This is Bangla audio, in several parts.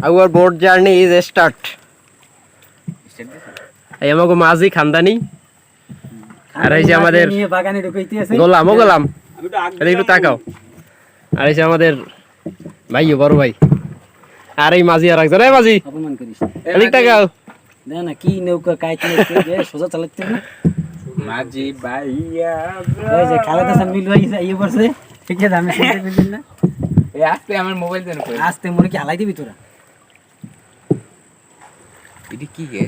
Our boat journey is start. এই আমাগো মাঝি খানদানি আর এই যে আমাদের বাগানে ঢুকাইতে আছে গোলাম একটু তাকাও আর এই যে আমাদের ভাইও বড় ভাই আর এই মাঝি আর একজন মাঝি অপমান করিস এদিক তাকাও না কি নৌকা কাইতে সোজা চালাতে না মাঝি ভাইয়া ওই যে খালাদা সাহেব মিল হইছে এই পড়ছে ঠিক আছে আমি শুনতে পেলাম না এই আস্তে আমার মোবাইল দেন কই আস্তে মনে কি হালাই দিবি তোরা এডি কি গে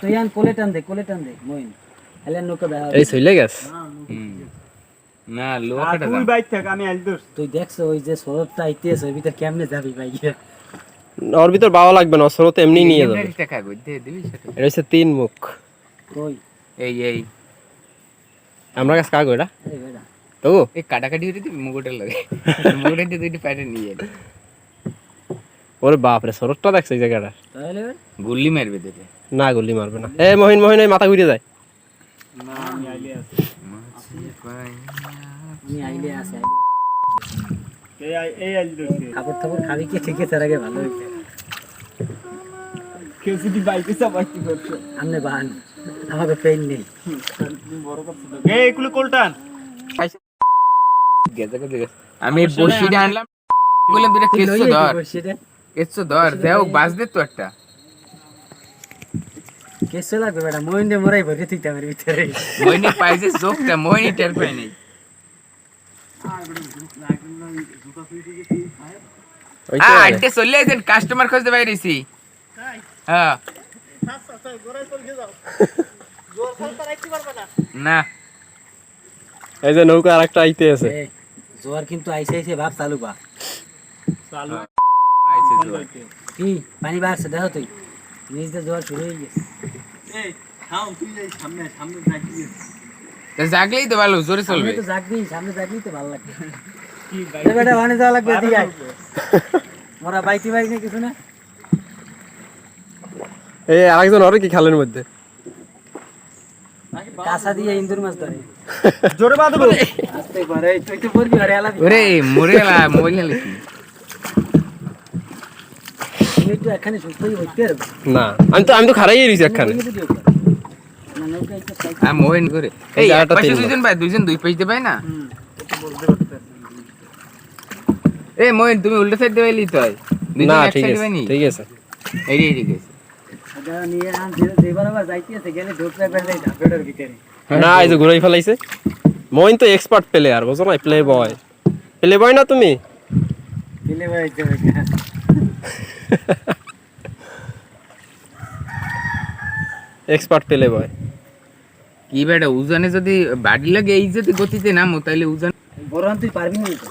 তুই আন কোলে টান দে মইন এলে নৌকা বেহা এই সইলে গেছ না লোকটা তুই বাইক থাক আমি আইল দোস তুই দেখছ ওই যে সরবটা আইতেছে ওই ভিতর কেমনে যাবি ভাই ওর ভিতর বাওয়া লাগবে না স্রোত এমনি নিয়ে যাবে টাকা কই দে দিবি সেটা এটা হচ্ছে তিন মুখ কই এই আমরা কাছে কাগো এটা এই বেটা তো এই কাটাকাটি হইতে দিবি মুগোটা লাগে মুগোটা দিয়ে দুইটা প্যাটে নিয়ে এলি ওরে বাপ রে স্রোতটা দেখছ এই জায়গাটা তাহলে গুল্লি মারবে দিতে না গুলি মারবে না এ মহিন এই মাথা ঘুরে যায় না আমি আইলে আছি আমি আইলে আছে এই আইল দোস খাবার খাবি কি ঠিক আছে আগে ভালো হইছে কেউ যদি বাইকে চাপাইতে করছে আমনে বাহান আমাকে পেইন নেই বড় করছিস এই এগুলো কোলটান আমি বসিটা আনলাম বললাম দুইটা কেসো ধর দেও বাজ দে তো একটা কেসে লাগবে বেটা মইন্ডে মরাই ভরে তুই আমার ভিতরে মইনি পাইছে চোখটা মইনি টের পাই নাই আন্টি চলে আইছেন কাস্টমার খুঁজতে বাইরেছি হ্যাঁ না এই যে নৌকা আরেকটা আইতে আছে জোয়ার কিন্তু আইছে ভাব চালু বা চালু আইছে জোয়ার কি পানি বাড়ছে দেখো তুই নিজ দিয়ে জোয়ার শুরু হয়ে গেছে এই থাম তুই এই সামনে যাইছিস জাগলেই তো ভালো জোরে চলবে তো সামনে জাগবি তো ভালো লাগবে কি বাইক বেটা ওখানে যাওয়া লাগবে ঠিক আছে মোরা বাইতে পারি না কিছু না এই আরেকজন ওরে কি খালের মধ্যে কাঁচা দিয়ে ইন্দুর মাছ ধরে জোরে বাঁধ গো আস্তে করে তুই তো পড়বি আরে আলাবি ওরে মরেলা মোবাইল লিখি তুমি একটু এখানে সুস্থই হইতে পারবে না আমি তো খারাই রইছি একখানে না নৌকা একটু সাইড আ মোবাইল করে এই এক পাশে দুইজন দুই পাশ দিবে না এই মোবাইল তুমি উল্টো সাইড দেবাইলি তো না ঠিক আছে এই ঠিক আছে আদা নিয়ে আন দেবার আবার যাইতে আছে গেলে ঢোকরা বের দেই ধাপেটার ভিতরে না এই যে ঘুরাই ফেলাইছে মইন তো এক্সপার্ট প্লেয়ার বুঝো না প্লে বয় না তুমি দিলে ভাই যাবে এক্সপার্ট প্লে বয় কি বেটা উজানে যদি বাড়ি লাগে এই যদি গতিতে নামো তাহলে উজান বড় তুই পারবি না তো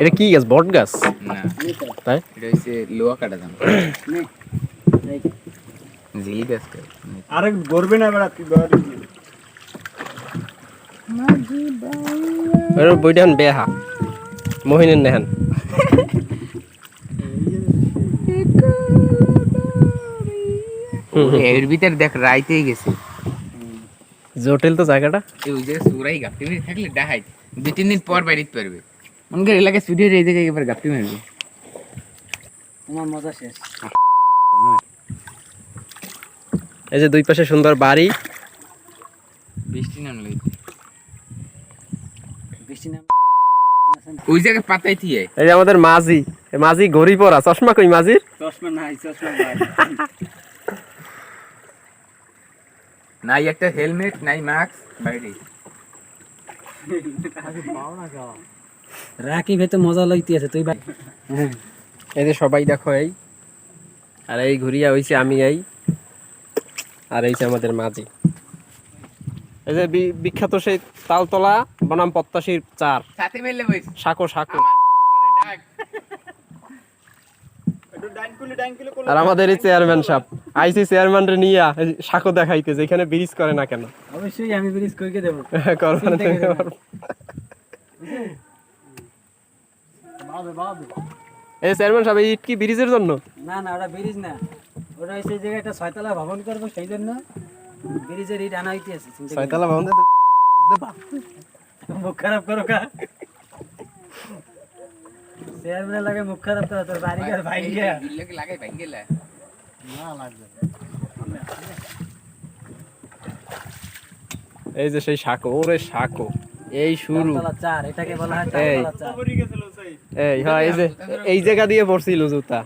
এটা কি গাছ বট গাছ না তাই এটা হচ্ছে লোয়া কাটা দাম নে এই জি গাছ আরে গড়বে না বেটা তুই বাড়ি এর বইটান বেহা মহিনের নেহান এর ভিতর দেখ রাইতেই গেছে জটিল তো জায়গাটা এই ওই যে সুরাই গাপটি মেরে থাকলে ডাহাই 2-3 দিন পর বাইরে পারবে মন করে এলাকায় স্টুডিও এই জায়গায় একবার গাপটি মারবে তোমার মজা শেষ এই যে দুই পাশে সুন্দর বাড়ি বৃষ্টি নামলে বৃষ্টি নাম ওই জায়গায় পাতাই থিয়ে এই যে আমাদের মাঝি ঘড়ি পরা চশমা কই মাঝির চশমা নাই নাই একটা হেলমেট নাই মাস্ক বাইরে রাকি ভেতর মজা লইতে আছে তুই ভাই এই যে সবাই দেখো এই আর এই ঘুরিয়া হইছে আমি এই আর এই যে আমাদের মাঝি এই যে বিখ্যাত সেই তালতলা বনাম পত্তাশির চার সাথে মেলে বইস শাকো আর আমাদের এই চেয়ারম্যান সাহেব আইসি চেয়ারম্যান রে নিয়া শাকো দেখাইতে যেখানে ব্রিজ করে না কেন অবশ্যই আমি ব্রিজ কইকে দেব করবে না তুমি এই চেয়ারম্যান সাহেব এই ইট কি ব্রিজের জন্য না ওটা ব্রিজ না ওটা সেই জায়গায় একটা ছয়তলা ভবন করব সেই জন্য ব্রিজের ইট আনা হইতে আছে ছয়তলা ভবন মুখ খারাপ করো কা চেয়ারম্যানের লাগে মুখ খারাপ তো তোর বাড়িঘর ভাই গিয়া বিল্লকে লাগাই ভাই গেলা না লাগবে এই যে সেই শাকো, ওরে শাকো, এই শুরু। তালতলা চার, এটাকে বলা হয় এই তালতলা চার। এই হ্যাঁ, এই যে এই জায়গা দিয়ে পড়ছিল জুতা,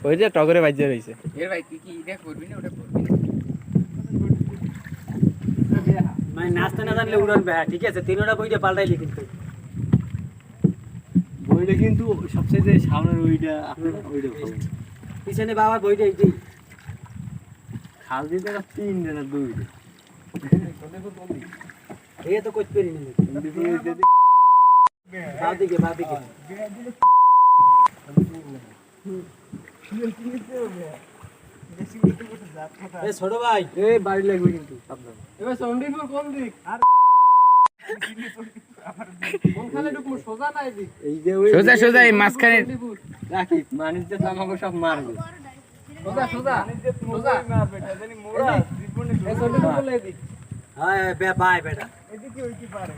ওই যে টগরে বাজে রইছে। এর ভাই তুই কি এটা করবি না ওটা করবি না মানে নাচতে না জানলে উড়ান বেহা, ঠিক আছে? তিনটা বইটা পাল্টাইলি কিন্তু বইটা কিন্তু সবচেয়ে যে সামনের ওইটা আপনার ওইটা ভালো পিছনে বাবার বইটা এইটাই খাল দিতে না 3 না 2 এই তো কইতে পারি না বাদিকে বাদিকে এ ছোট ভাই, এ বাড়ি লাগবে কিন্তু আপনার এবার চন্ডিপুর কোন দিক? আর কোনখানে ঢুকবো? সোজা না এদিক? এই যে ওই সোজা সোজা এই মাঝখানে রাখি মানুষ যে আমাকে সব মারবে সোজা সোজা সোজা মারবে এটা জানি মোরা জীবনে এই চন্ডিপুর বলে এদিক। হ্যাঁ বে বাই বেটা এদিকে ওই কি পারে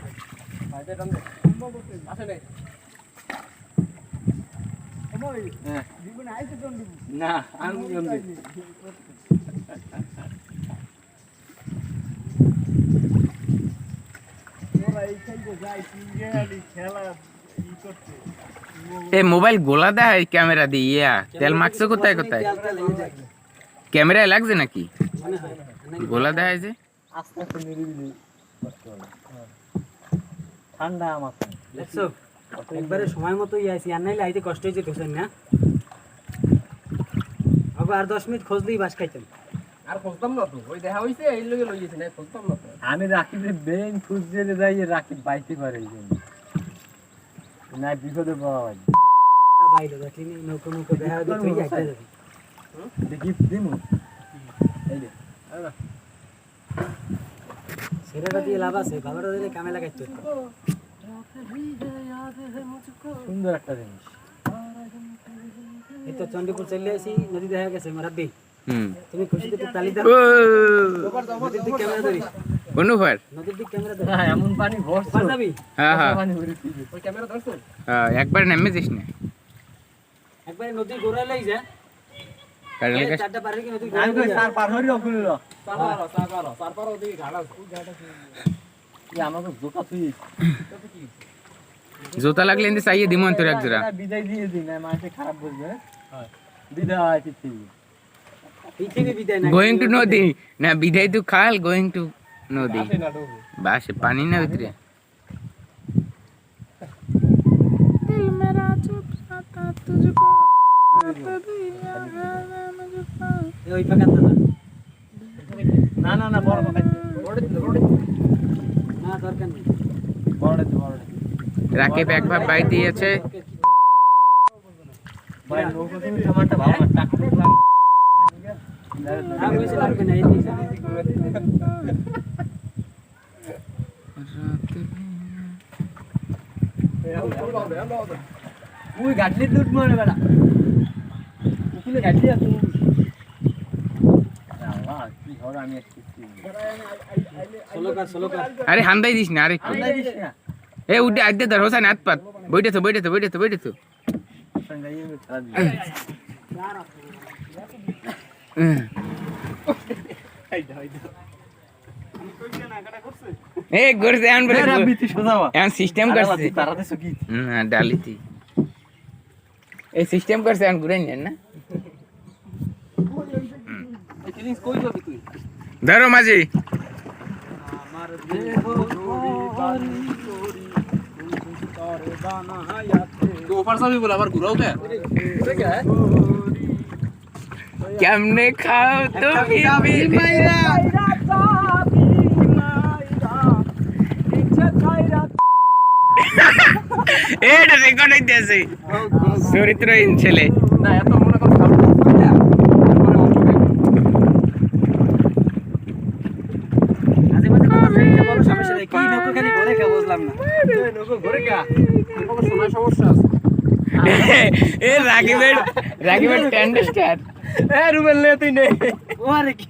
ভাইটা টান দে। আসলে হ্যাঁ জীবনে আইছে চন্ডিপুর। না আমি জন্দি ওরা এইখান থেকে যায় সিঙ্গেলি খেলা ই করতে এ মোবাইল গোলা দেয় ক্যামেরা দিয়ে ইয়া তেল মাখছো কোথায় কোথায় ক্যামেরায় লাগছে নাকি মনে হয় গোলা দেয় যে আস্তে আস্তে নিরিবিলি করতে হবে ঠান্ডা আমার দেখছো একবারে সময় মতোই আইছি, আর নাইলে আইতে কষ্ট হয়েছে তোছেন না। আবার আর 10 মিনিট খোঁজলেই বাস খাইতাম। আর খুঁজতাম না তো, ওই দেখা হইছে এই লগে লই গেছি না, খুঁজতাম না তো। আমি রাকিবের বেন খুঁজতে যাই রাকিব বাইতে পারে এই জন্য না বিপদে পাওয়া যায় বাইরে দেখলি নৌকো নৌকো দেখা হইতো তুই একটা যাবি। দেখি দিমু এই যে ছেলেটা দিয়ে লাভ আছে, বাবাটা দিলে কামে লাগাইতে হতো। সুন্দর একটা জিনিস এই তো চন্ডিপুর চলে আসি, নদী দেখা গেছে মারাব্বি। হুম তুমি খুশিতে একটু তালি দাও। ও নদীর দিক ক্যামেরা ধরি, অনুভর নদীর দিক ক্যামেরা ধরি। হ্যাঁ এমন পানি ভরছে পার যাবি? হ্যাঁ হ্যাঁ পানি ভরে দিবে ওই ক্যামেরা ধরছো? একবার নেমে যাস না একবারে নদী গোড়ালেই যা। কারণ এই চারটা পারে কি নদী আমি কই গোড়ালেই যা। সার পার হইলো খুললো তারপর ওদিকে ঘাড়া আছে। কি আমাকে জোকা তুই জোতা লাগলে এনে চাইয়ে দিমন তোর এক জোড়া বিদায় দিয়ে দিন না মাসে খারাপ বলবে হ্যাঁ বিদায় পৃথিবী পৃথিবী বিদায় না। গোয়িং টু নদী না বিদায় টু খাল গোয়িং টু নদী আসে না ঢোকে। বাসে পানি না ভিতরে এই ওই পাকাতে না। না না না বড় কথা না দরকার নেই। বড় রাকিব এক ভাব বাই দিয়েছে ভাই নৌকো তুমি আমারটা ভালো না টাকা লাগবে না বেশি লাগবে না, এই দিকে। ওই গাড়ি দুধ মরে বেড়া উকিলে গাড়ি আছে আল্লাহ কি হর আমি ষোলো কার আরে হান্দাই দিস না আরে আমরা দিস না এ উঠে আইতে ধর হোসেন হাত পাত বইটে তো সঙ্গে এ করছে আন বলে রাবিতি সোজাবা এখন সিস্টেম করছে তারাতে সুকি না ডালিতি এই সিস্টেম করছে এখন ঘুরে নেন না এই ফিলিংস কই যাবি তুই? ধরো মাঝি আমার দেহ তোরি তোরে দানা হায়াতে। তুই ওপার যাবি বলে আবার ঘুরাও কে? কেমনে খাও তুমি মাইরা এটা রেকর্ড হইতেছে চরিত্রহীন ছেলে না এত মনে কর সাউন্ড করতে না। মাঝে মাঝে কথা শুনতে বলো, সমস্যা নেই। কি নৌকো খালি ঘরে কে বুঝলাম না। নৌকো ঘরে কে? নৌকো শোনার সমস্যা আছে। এ রাকিবের ট্যান্ডেস্টার এ রুবেল লে তুই নে ও আরে কি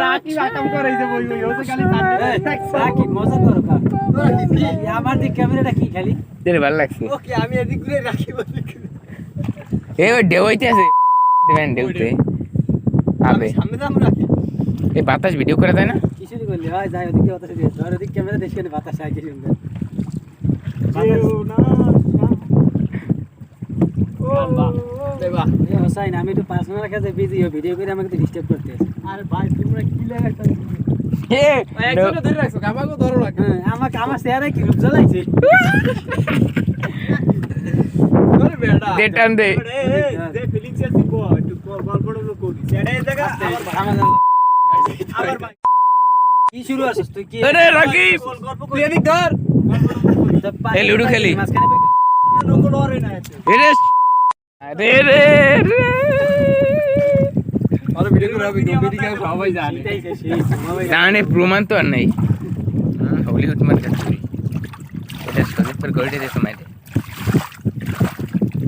রাখি রাকাম করে এই যে বই বই ওতে খালি রাখি মজা করো কা আমার দিক ক্যামেরাটা কি খালি তোর ভালো লাগছে ওকে আমি এদিক ঘুরে রাখি বলি এ ওই ঢেউ হইতে আছে দেবেন ঢেউতে আবে সামনে দাম রাখি এই বাতাস ভিডিও করে দেয় না কিছুই করলি হয় যাই ওদিকে বাতাস দিয়ে ধর ওদিক ক্যামেরা দেখে নে বাতাস আয় কি সুন্দর দেবা হোসাইন আমি একটু পার্সোনাল কাজে বিজি হই ভিডিও করে আমাকে ডিস্টার্ব করতে আছে আরে ভাই তোমরা কি লাগাইছো এ একজনে ধরে রাখছো আমাকেও ধরো রাখো হ্যাঁ আমাকে আমার চেহারা কি রূপ জ্বলাইছে আরে বেটা দে টান দে দে ফিলিংস আছে কো একটু গল্পটা করি সেটা এই জায়গা আবার ভাই কি শুরু আছিস তুই কি আরে রাকিব গল্প করি এদিক ধর এই লুডো খেলি মাঝখানে নকল ওরে না আছে এরে আরে রে আরে ভিডিও করে হবে ভিডিও সবাই জানে জানে প্রমাণ তো আর নাই হলিউড মত করছি এটা সলিড पर গোল্ড দে সময় দে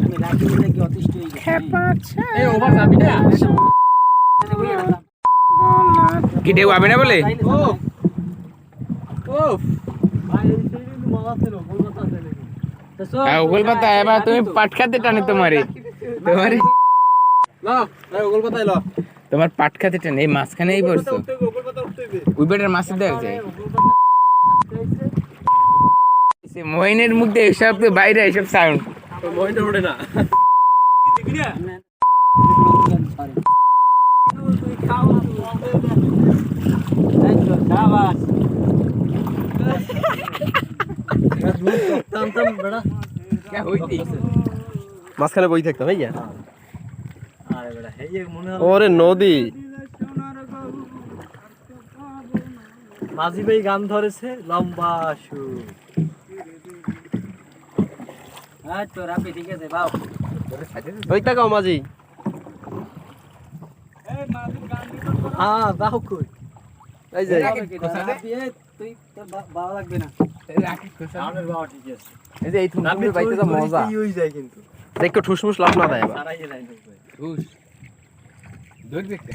আমি রাখি বলে কি অতিষ্ঠ হই গেছি এই ওভার যাবি না কি ঢেউ আবে না বলে ও ভাই এই কিন্তু মালা ছিল কলকাতা ছিল হ্যাঁ ওগল পাতা এবার তুমি পাট খাতে টানে তোমারে না না ওগল কথাই ল তোমার পাট খাতে টানে এই মাঝখানেই পড়ছো ওগল কথা উঠতে দে ওই বেটার মাছ দেখ যায় সে মইনের মুখ দিয়ে এসব তো বাইরে এসব সাউন্ড মইটা ওঠে না দিবি না তুই খাও শাবাশ টাম টাম বড়া কে হইতি মাঝখানে বই থাকতো ভাইয়া আরে বেটা এই মনে ওরে নদী মাঝি ভাই গান ধরেছে লম্বা সুর হ্যাঁ তো রাপি ঠিক আছে বাও ওই তাকাও মাঝি হ্যাঁ বাহু কই এই যে তুই তোর ভালো লাগবে না রাখি খোসা আমার বাবা ঠিক আছে এই যে এই থুমথুমের বাইতে যা মজা কি হই যায় কিন্তু একটু ঠুসমুস লাভ না দেয় সারাই যায় ঘুষ দৌড় দেখতে